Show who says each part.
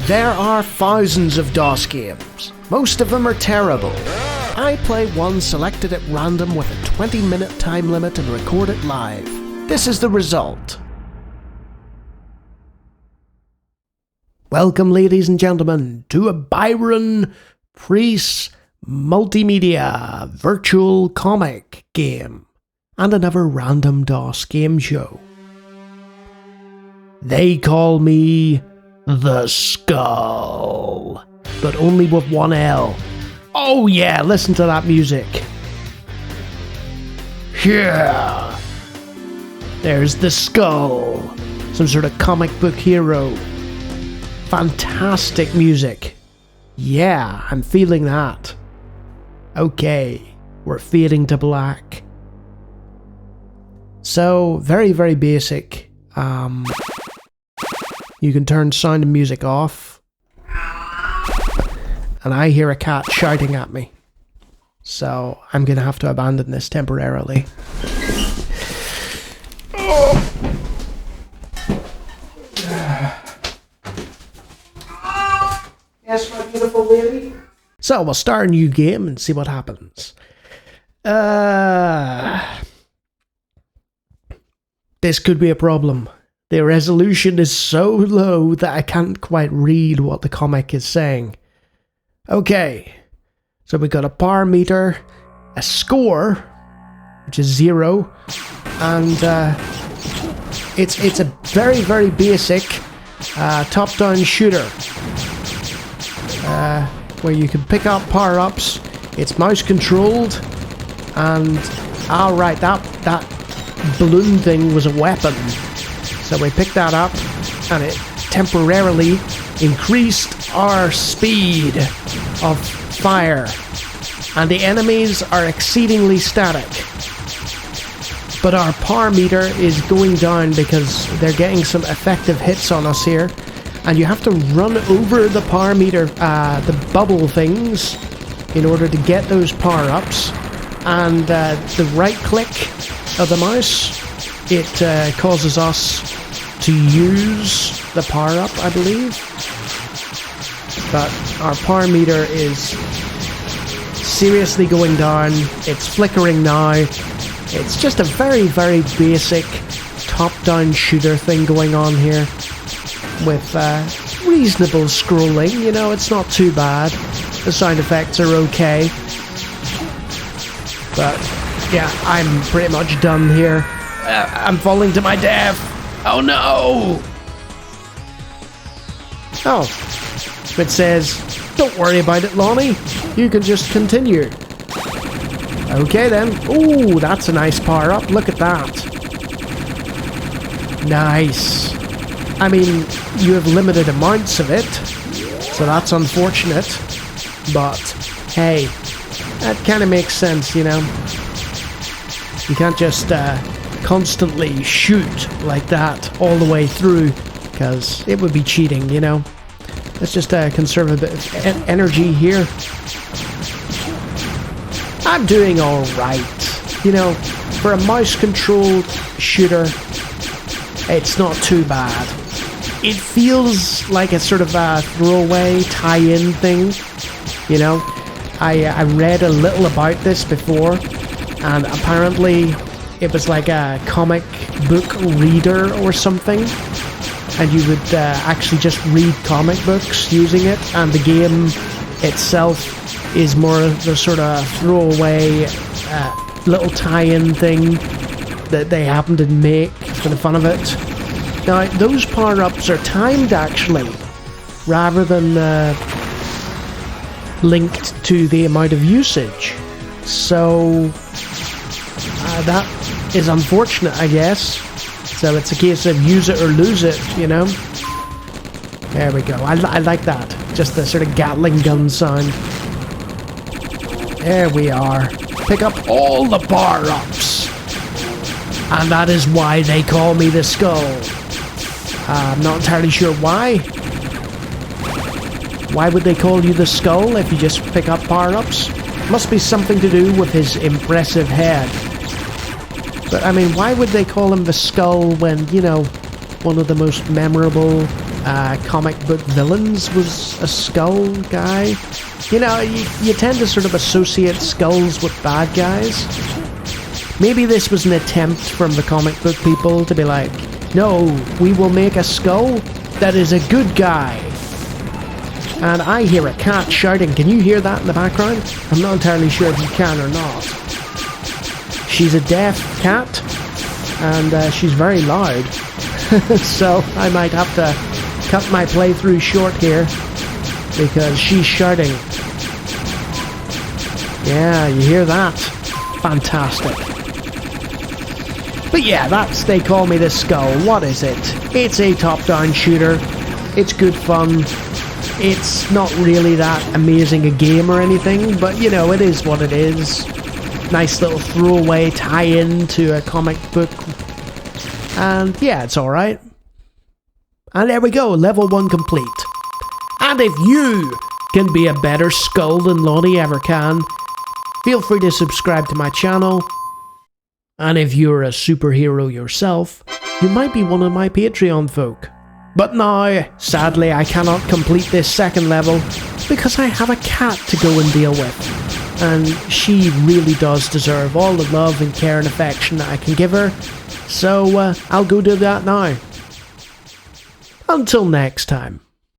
Speaker 1: There are thousands of DOS games. Most of them are terrible. I play one selected at random with a 20-minute time limit and record it live. This is the result. Welcome, ladies and gentlemen, to a Byron Priest multimedia virtual comic game and another random DOS game show. They call me the Skul, but only with one L. Oh yeah, listen to that music. Yeah. There's the Skul, some sort of comic book hero. Fantastic music. Yeah, I'm feeling that. Okay, we're fading to black. So, very, very basic. You can turn sound and music off. And I hear a cat shouting at me. So, I'm gonna have to abandon this temporarily. Yes, my beautiful lady. So, we'll start a new game and see what happens. This could be a problem. The resolution is so low that I can't quite read what the comic is saying. Okay, so we got a power meter, a score, which is 0, and it's a very, very basic top-down shooter. Where you can pick up power-ups. It's mouse controlled, and alright, that balloon thing was a weapon. So we picked that up, and it temporarily increased our speed of fire. And the enemies are exceedingly static. But our power meter is going down because they're getting some effective hits on us here. And you have to run over the power meter, the bubble things, in order to get those power-ups. And the right click of the mouse, it causes us to use the power-up, I believe. But our power meter is seriously going down. It's flickering now. It's just a very, very basic top-down shooter thing going on here. With reasonable scrolling, you know, it's not too bad. The sound effects are okay. But, yeah, I'm pretty much done here. I'm falling to my death. Oh no! Oh. It says, don't worry about it, Lawnie. You can just continue. Okay then. Ooh, that's a nice power up. Look at that. Nice. I mean, you have limited amounts of it, so that's unfortunate, but hey, that kind of makes sense, you know? You can't just constantly shoot like that all the way through, because it would be cheating, you know? Let's just conserve a bit of energy here. I'm doing alright, you know, for a mouse-controlled shooter, it's not too bad. It feels like a sort of a throwaway tie-in thing, you know. I read a little about this before, and apparently it was like a comic book reader or something, and you would actually just read comic books using it, and the game itself is more of the sort of throwaway little tie-in thing that they happen to make for the fun of it. Now, those power-ups are timed, actually, rather than linked to the amount of usage. So, that is unfortunate, I guess. So it's a case of use it or lose it, you know? There we go. I like that. Just the sort of Gatling gun sound. There we are. Pick up all the power-ups. And that is why they call me the Skul. I'm not entirely sure why. Why would they call you the Skul if you just pick up power-ups? Must be something to do with his impressive head. But I mean, why would they call him the Skul when, you know, one of the most memorable comic book villains was a Skull guy. You know, you tend to sort of associate Skulls with bad guys. Maybe this was an attempt from the comic book people to be like, no, we will make a Skull that is a good guy. And I hear a cat shouting. Can you hear that in the background? I'm not entirely sure if you can or not. She's a deaf cat, and she's very loud. So I might have to cut my playthrough short here because she's shouting. Yeah, you hear that? Fantastic. But yeah, they call me the Skull. What is it? It's a top-down shooter. It's good fun. It's not really that amazing a game or anything, but you know, it is what it is. Nice little throwaway tie-in to a comic book. And yeah, it's alright. And there we go, level 1 complete. And if you can be a better Skull than Lawnie ever can, feel free to subscribe to my channel. And if you're a superhero yourself, you might be one of my Patreon folk. But now, sadly, I cannot complete this second level because I have a cat to go and deal with. And she really does deserve all the love and care and affection that I can give her. So I'll go do that now. Until next time.